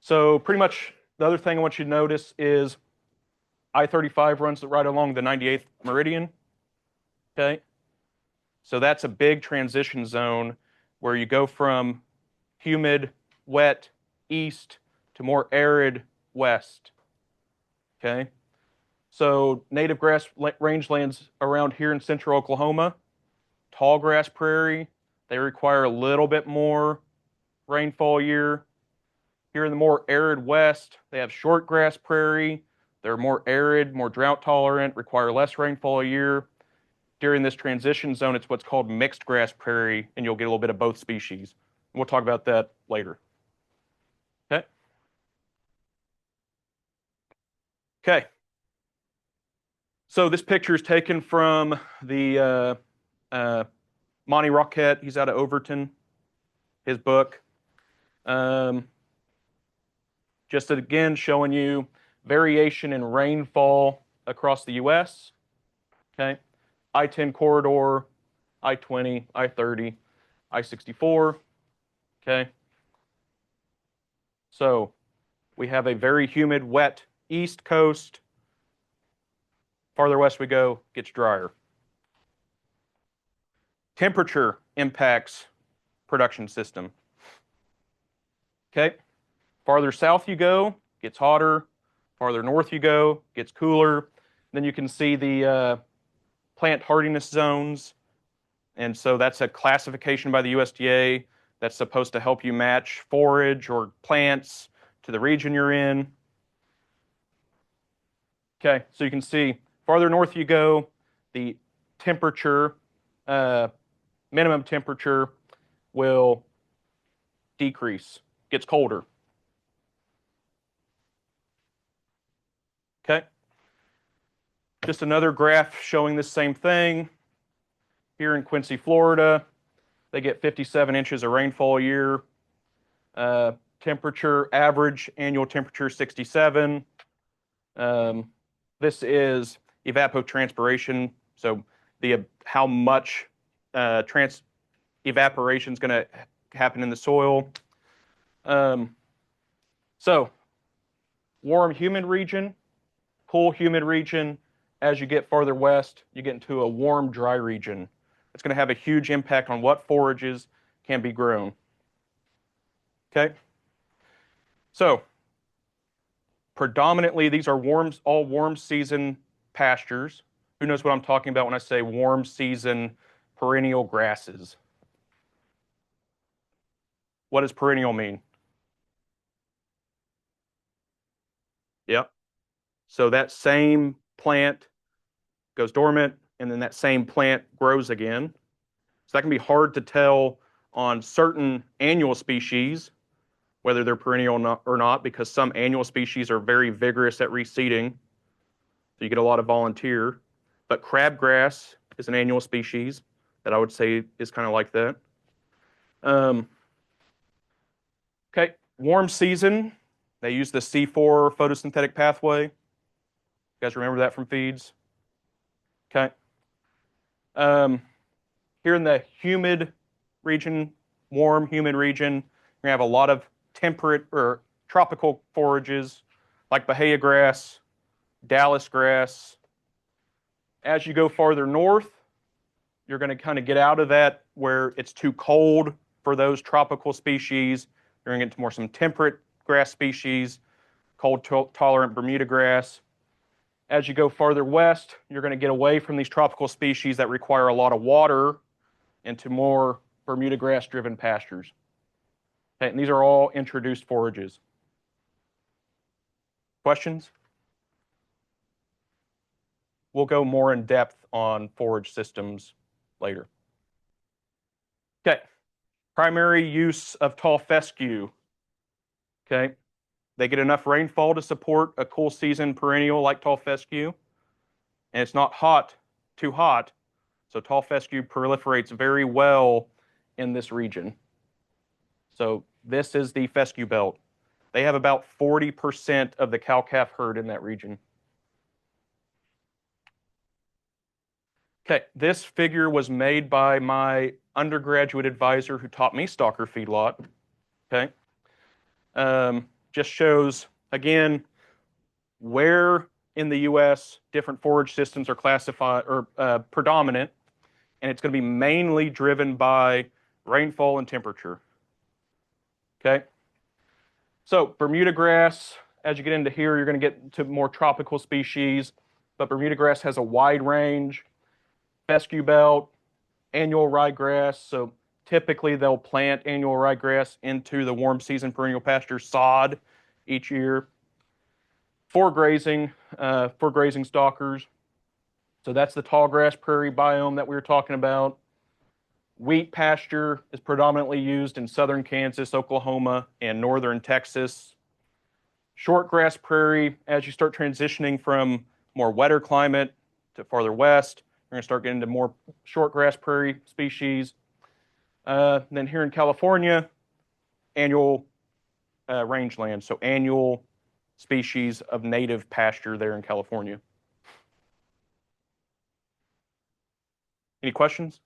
So pretty much the other thing I want you to notice is I-35 runs right along the 98th meridian. Okay? So that's a big transition zone where you go from humid, wet east to more arid west. Okay? So native grass rangelands around here in central Oklahoma, tall grass prairie, they require a little bit more rainfall a year. Here in the more arid west, they have short grass prairie. They're more arid, more drought tolerant, require less rainfall a year. During this transition zone, it's what's called mixed grass prairie, and you'll get a little bit of both species. We'll talk about that later. Okay. Okay. So this picture is taken from the Monty Rockett. He's out of Overton, his book. Just again showing you variation in rainfall across the U.S. Okay. I-10 corridor, I-20, I-30, I-64. Okay. So we have a very humid, wet east coast. Farther west we go, gets drier. Temperature impacts production system. Okay. Farther south you go, gets hotter. Farther north you go, gets cooler. Then you can see the plant hardiness zones. And so that's a classification by the USDA that's supposed to help you match forage or plants to the region you're in. Okay, so you can see farther north you go, the temperature, minimum temperature will decrease, gets colder. Okay, just another graph showing the same thing. Here in Quincy, Florida, they get 57 inches of rainfall a year. Temperature, average annual temperature 67. This is evapotranspiration, so how much evaporation is going to happen in the soil. So warm, humid region, cool, humid region. As you get farther west, you get into a warm, dry region. It's going to have a huge impact on what forages can be grown. Okay? So, predominantly, these are all warm season pastures. Who knows what I'm talking about when I say warm season perennial grasses? What does perennial mean? Yep. So that same plant goes dormant, and then that same plant grows again. So that can be hard to tell on certain annual species, whether they're perennial or not, because some annual species are very vigorous at reseeding. So you get a lot of volunteer. But crabgrass is an annual species that I would say is kind of like that. Okay, warm season. They use the C4 photosynthetic pathway. You guys remember that from feeds? Okay. Here in the humid region, warm, humid region, you're gonna have a lot of temperate or tropical forages like Bahia grass, Dallas grass. As you go farther north, you're going to kind of get out of that where it's too cold for those tropical species. You're going to get to more some temperate grass species, cold tolerant Bermuda grass. As you go farther west, you're going to get away from these tropical species that require a lot of water into more Bermuda grass driven pastures. Okay, and these are all introduced forages. Questions? We'll go more in depth on forage systems later. Okay, primary use of tall fescue. Okay, they get enough rainfall to support a cool season perennial like tall fescue, and it's not hot, too hot, so tall fescue proliferates very well in this region. So this is the fescue belt. They have about 40% of the cow-calf herd in that region. Okay, this figure was made by my undergraduate advisor who taught me stocker feedlot. Okay, just shows again where in the U.S. different forage systems are classified or predominant, and it's going to be mainly driven by rainfall and temperature. Okay, so Bermuda grass. As you get into here, you're going to get to more tropical species, but Bermuda grass has a wide range. Fescue belt, annual ryegrass. So typically they'll plant annual ryegrass into the warm season perennial pasture sod each year for grazing stalkers. So that's the tall grass prairie biome that we were talking about. Wheat pasture is predominantly used in southern Kansas, Oklahoma, and northern Texas. Short grass prairie, as you start transitioning from more wetter climate to farther west, you're going to start getting into more short grass prairie species. Then here in California, annual rangeland, so annual species of native pasture there in California. Any questions?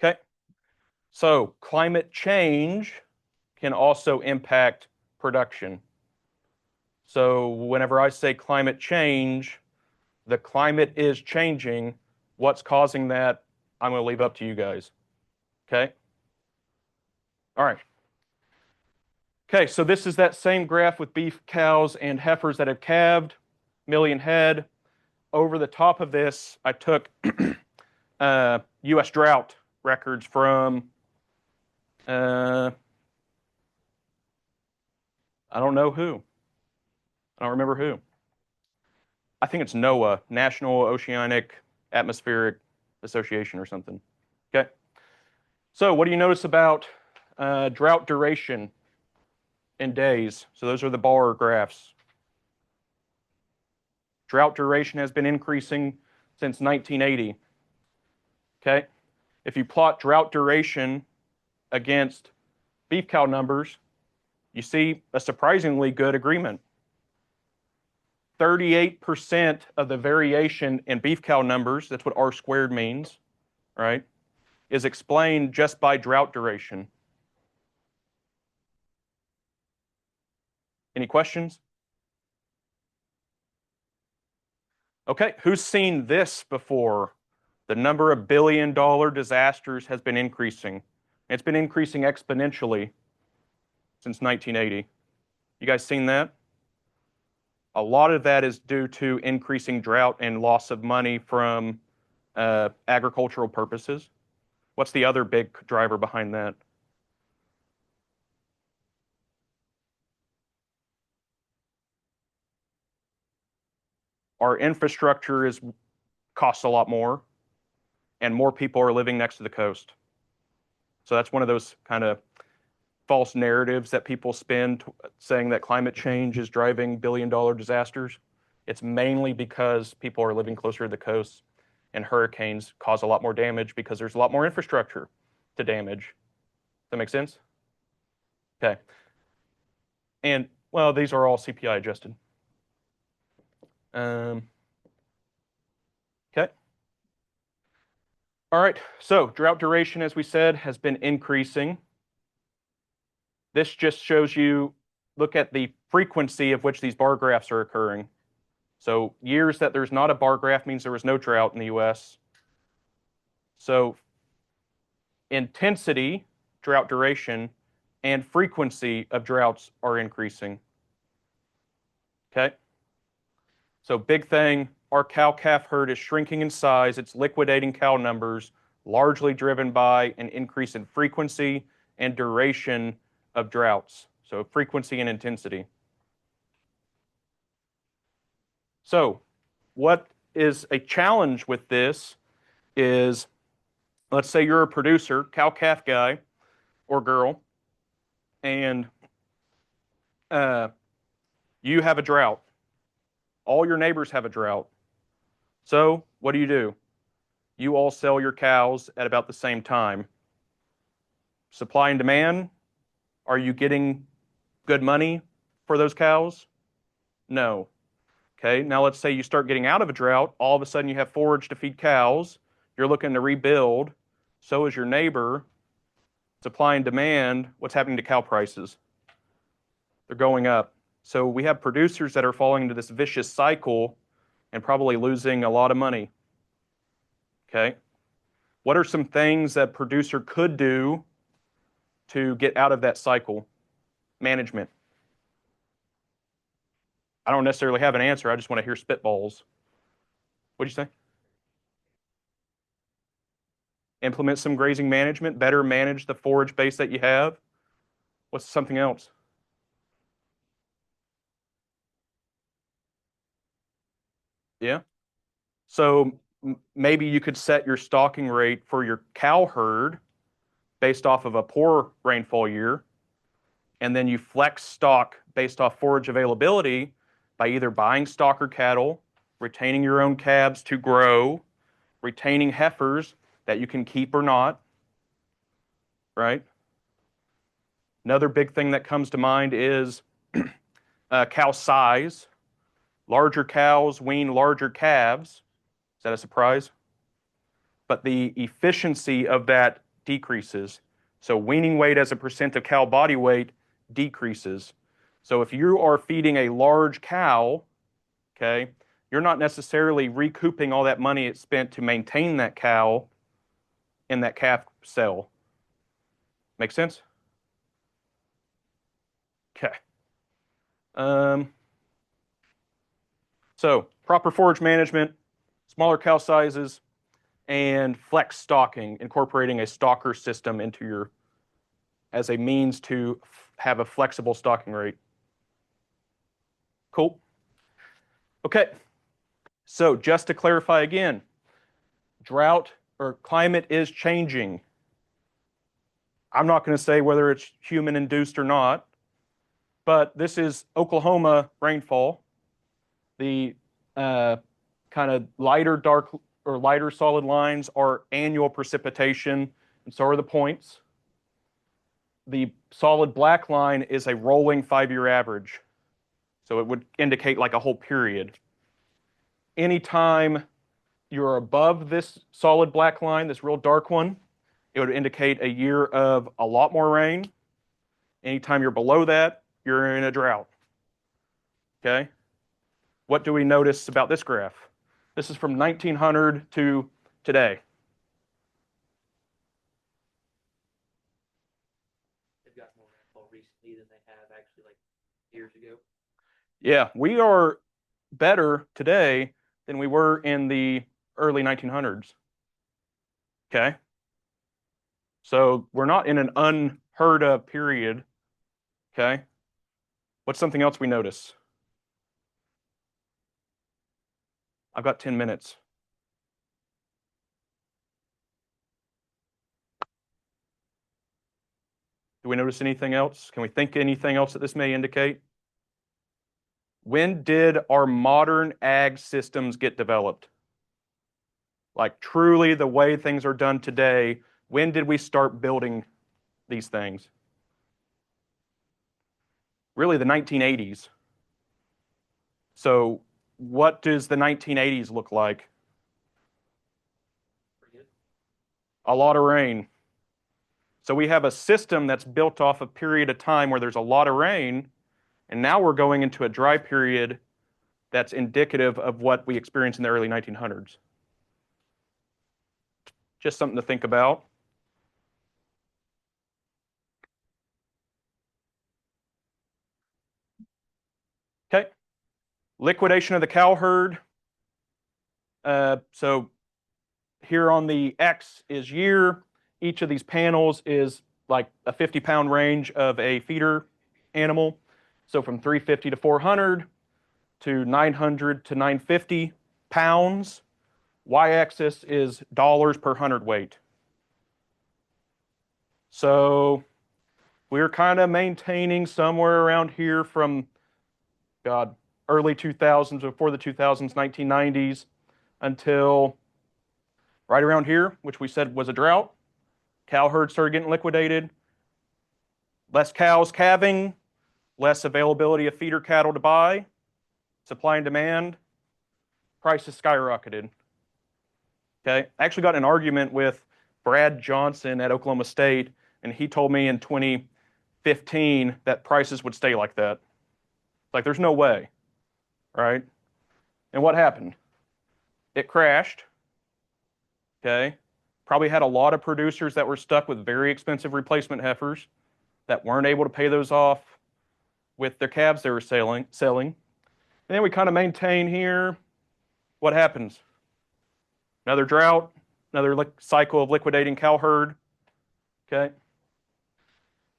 Okay. So climate change can also impact production. So whenever I say climate change, the climate is changing. What's causing that? I'm going to leave up to you guys. Okay? All right. Okay, so this is that same graph with beef cows and heifers that have calved, million head. Over the top of this, I took U.S. drought records from, I don't know who. I don't remember who. I think it's NOAA, National Oceanic Atmospheric Association or something. Okay. So what do you notice about drought duration in days? So those are the bar graphs. Drought duration has been increasing since 1980. Okay. If you plot drought duration against beef cow numbers, you see a surprisingly good agreement. 38% of the variation in beef cow numbers, that's what R squared means, right, is explained just by drought duration. Any questions? Okay, who's seen this before? The number of billion-dollar disasters has been increasing. It's been increasing exponentially since 1980. You guys seen that? A lot of that is due to increasing drought and loss of money from agricultural purposes. What's the other big driver behind that? Our infrastructure costs a lot more, and more people are living next to the coast. So that's one of those kind of false narratives that people spin saying that climate change is driving billion-dollar disasters. It's mainly because people are living closer to the coast, and hurricanes cause a lot more damage because there's a lot more infrastructure to damage. Does that make sense? Okay. And well, these are all CPI adjusted. Okay. All right. So drought duration, as we said, has been increasing. This just shows you, look at the frequency of which these bar graphs are occurring. So years that there's not a bar graph means there was no drought in the US. So intensity, drought duration, and frequency of droughts are increasing. Okay? So big thing, our cow-calf herd is shrinking in size. It's liquidating cow numbers, largely driven by an increase in frequency and duration of droughts. So frequency and intensity. So what is a challenge with this is, let's say you're a producer, cow-calf guy or girl, and you have a drought. All your neighbors have a drought. So what do? You all sell your cows at about the same time. Supply and demand, are you getting good money for those cows? No. Okay, now let's say you start getting out of a drought. All of a sudden you have forage to feed cows. You're looking to rebuild. So is your neighbor. Supply and demand, what's happening to cow prices? They're going up. So we have producers that are falling into this vicious cycle and probably losing a lot of money. Okay. What are some things that producer could do to get out of that cycle? Management. I don't necessarily have an answer. I just want to hear spitballs. What'd you say? Implement some grazing management, better manage the forage base that you have. What's something else? Yeah. So maybe you could set your stocking rate for your cow herd based off of a poor rainfall year, and then you flex stock based off forage availability by either buying stocker cattle, retaining your own calves to grow, retaining heifers that you can keep or not, right? Another big thing that comes to mind is cow size. Larger cows wean larger calves. Is that a surprise? But the efficiency of that decreases. So weaning weight as a percent of cow body weight decreases. So if you are feeding a large cow, okay, you're not necessarily recouping all that money it spent to maintain that cow in that calf cell. Make sense? Okay. So proper forage management, smaller cow sizes, and flex stocking, incorporating a stalker system into your, as a means to have a flexible stocking rate. Cool. Okay. So just to clarify again, drought or climate is changing. I'm not going to say whether it's human induced or not, but this is Oklahoma rainfall. The kind of lighter dark or lighter solid lines are annual precipitation, and so are the points. The solid black line is a rolling 5-year average. So it would indicate like a whole period. Anytime you're above this solid black line, this real dark one, it would indicate a year of a lot more rain. Anytime you're below that, you're in a drought. Okay? What do we notice about this graph? This is from 1900 to today. They've got more rainfall recently than they have actually like years ago. Yeah, we are better today than we were in the early 1900s. Okay? So we're not in an unheard of period. Okay? What's something else we notice? I've got 10 minutes. Do we notice anything else? Can we think anything else that this may indicate? When did our modern ag systems get developed? Like truly the way things are done today, when did we start building these things? really the 1980s. So what does the 1980s look like? Pretty good. A lot of rain. So we have a system that's built off a period of time where there's a lot of rain, and now we're going into a dry period that's indicative of what we experienced in the early 1900s. Just something to think about. Okay, liquidation of the cow herd. So here on the X is year. Each of these panels is like a 50-pound range of a feeder animal. So from 350 to 400 to 900 to 950 pounds. Y-axis is dollars per hundredweight. So we're kind of maintaining somewhere around here from, God, early 2000s, before the 2000s, 1990s, until right around here, which we said was a drought. Cow herd started getting liquidated. Less cows calving, less availability of feeder cattle to buy, supply and demand, prices skyrocketed. Okay, I actually got in an argument with Brad Johnson at Oklahoma State, and he told me in 2015 that prices would stay like that. Like, there's no way, right? And what happened? It crashed. Okay, probably had a lot of producers that were stuck with very expensive replacement heifers that weren't able to pay those off with their calves they were selling. And then we kind of maintain here. What happens? Another drought, another cycle of liquidating cow herd. Okay.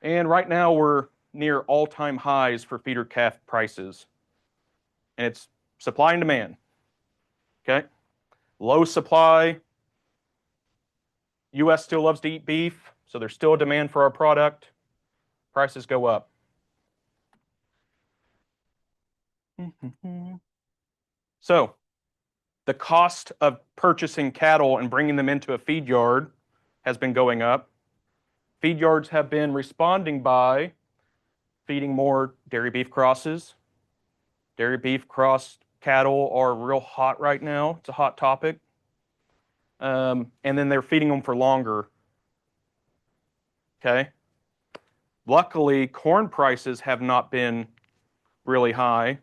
And right now we're near all-time highs for feeder calf prices. And it's supply and demand. Okay. Low supply. US still loves to eat beef, so there's still a demand for our product. Prices go up. So the cost of purchasing cattle and bringing them into a feed yard has been going up. Feed yards have been responding by feeding more dairy beef crosses. Dairy beef cross cattle are real hot right now. It's a hot topic. And then they're feeding them for longer. Okay. Luckily, corn prices have not been really high.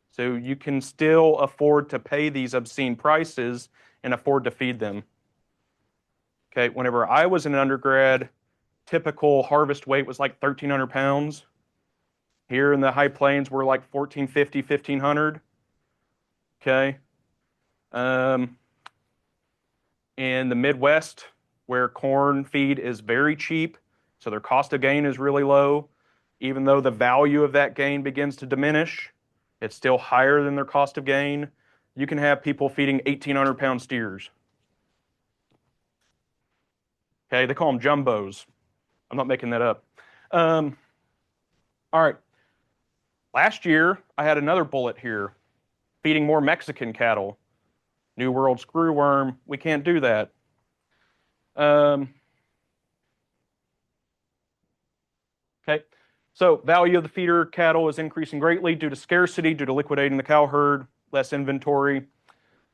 So you can still afford to pay these obscene prices and afford to feed them. Okay, whenever I was an undergrad, typical harvest weight was like 1,300 pounds. Here in the high plains, we're like 1,450, 1,500. Okay. In the Midwest, where corn feed is very cheap, so their cost of gain is really low, even though the value of that gain begins to diminish, it's still higher than their cost of gain. You can have people feeding 1,800-pound steers. Okay, they call them jumbos. I'm not making that up. All right. Last year, I had another bullet here, feeding more Mexican cattle. New World screwworm, we can't do that. Okay, so value of the feeder cattle is increasing greatly due to scarcity, due to liquidating the cow herd, less inventory.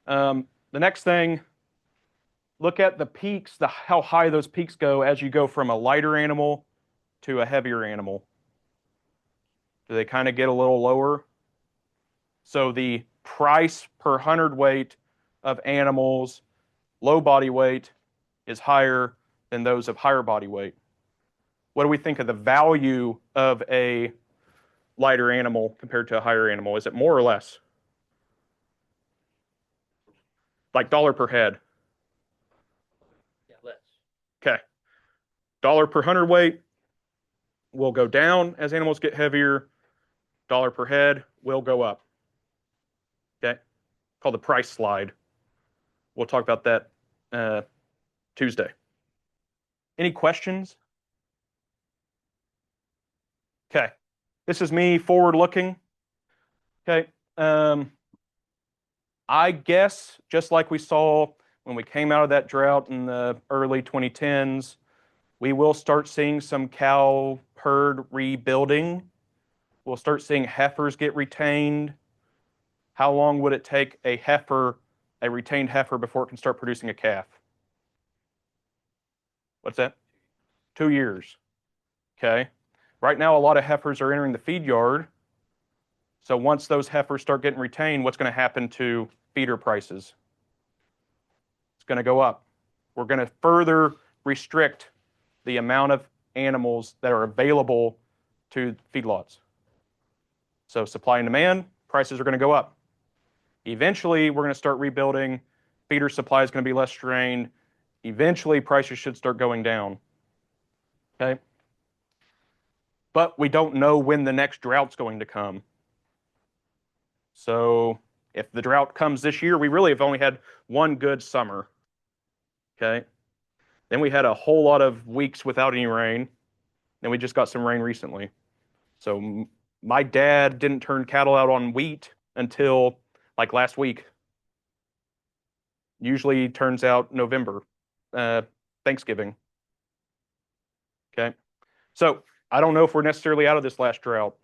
The next thing, look at the peaks, how high those peaks go as you go from a lighter animal to a heavier animal. Do they kind of get a little lower? So the price per hundredweight of animals, low body weight, is higher than those of higher body weight. What do we think of the value of a lighter animal compared to a higher animal? Is it more or less? Like dollar per head. Yeah, less. Okay. Dollar per hundredweight will go down as animals get heavier. Dollar per head will go up. Okay. Called the price slide. We'll talk about that Tuesday. Any questions? Okay. This is me forward looking. Okay. I guess just like we saw when we came out of that drought in the early 2010s, we will start seeing some cow herd rebuilding. we'll start seeing heifers get retained. How long would it take a retained heifer, before it can start producing a calf? What's that? 2 years. Okay. Right now, a lot of heifers are entering the feed yard. So once those heifers start getting retained, what's going to happen to feeder prices? It's going to go up. We're going to further restrict the amount of animals that are available to feedlots. So supply and demand, prices are going to go up. Eventually, we're going to start rebuilding. Feeder supply is going to be less strained. Eventually, prices should start going down. Okay? But we don't know when the next drought's going to come. So if the drought comes this year, we really have only had one good summer. Okay? Then we had a whole lot of weeks without any rain. And we just got some rain recently. So my dad didn't turn cattle out on wheat until like last week. Usually turns out November, Thanksgiving. Okay. So I don't know if we're necessarily out of this last drought.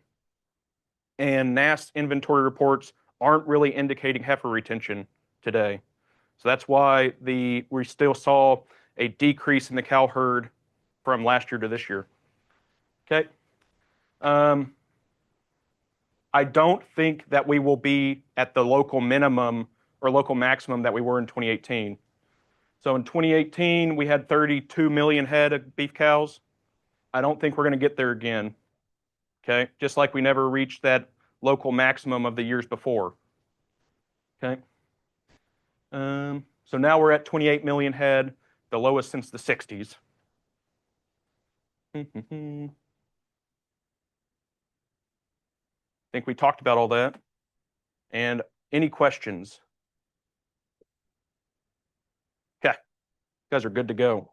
And NASS inventory reports aren't really indicating heifer retention today. So that's why we still saw a decrease in the cow herd from last year to this year. Okay. I don't think that we will be at the local minimum or local maximum that we were in 2018. So in 2018, we had 32 million head of beef cows. I don't think we're going to get there again. Okay. Just like we never reached that local maximum of the years before. Okay. So now we're at 28 million head, the lowest since the 60s. I think we talked about all that. And any questions? Okay. You guys are good to go.